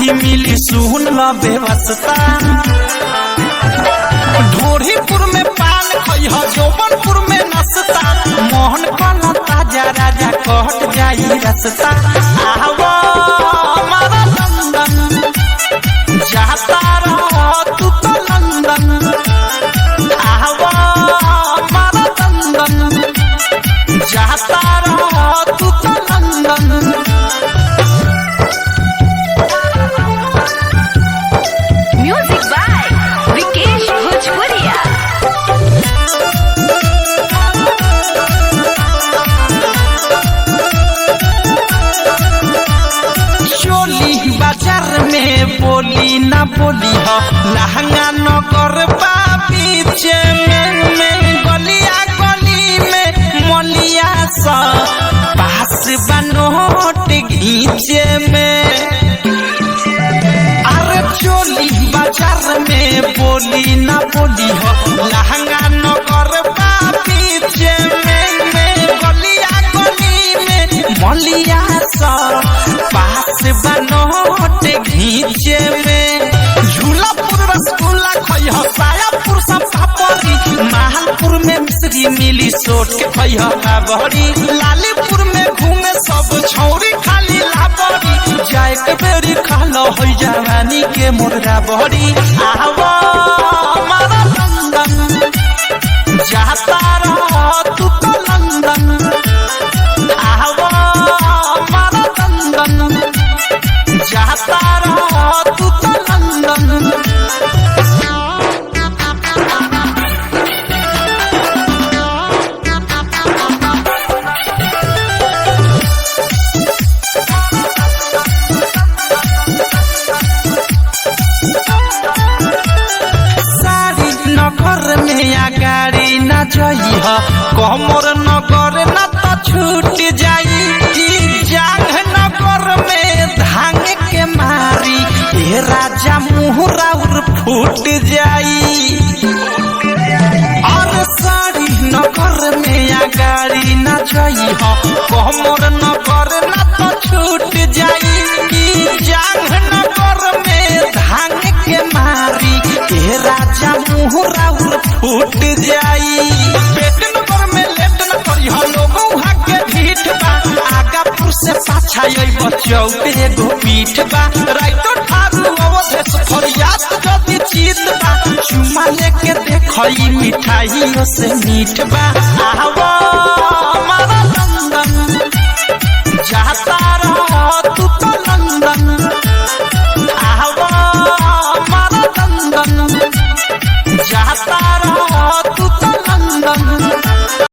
पूरी मिली सुन ल व्यवस्था। ढोरीपुर में पान खइह जौबनपुर में नसता, मोहन कला ताजा राजा कट जाई रसता। आवा हमारा लंदन जाता रह तू तो लंदन, आवा हमारा लंदन जाता रह तू तो लंदन। म्यूजिक बाय विकेश भोजपुरिया। चोली बाजार में बोली ना बोली हो, लहंगा नगर बीचे में गलिया गली में मलिया सा पास बनोट घीचे में। अरे चोली बाजार में बोली ना बोली हो, लहंगा नगर बीचे में गलिया गली में मलिया सा पास बनोट घीचे में। झूलापुर रसगुल्ला खइह, सायापुर सब पापड़ी, महलपुर में मिश्री मिली सोट के खइह काबड़ी। लालीपुर में घूमे सब छौरी खाली लाबड़ी, जाए के बेरी खालो हो जवानी के मुर्गा बड़ी। आवा हमारा लंदन जाता रह तू तो लंदन, आवा हमारा लंदन जाता रह तू तो लंदन। सारी नगर में या गाड़ी न जइह, कमर नगर न तो छूट जाई। जांग नगर में धांग के मारी ए राजा मुहरा उर फूट जाई। और सारी नगर में या गाड़ी न जइह, कमर नगर न तो छूट जाई। जांग नगर में धांग के मारी ए राजा मुहरा उर फूट जाई। पेट नगर में लेट न करिह, लोगों के भीट बा, आगापुर से पाछा चौक एगो पीठ बा। राइतो ठारू अवधेश फरियाद जदि चीत बा, चुमा लेके देखई मिठाइयों से मीठ बा। आवा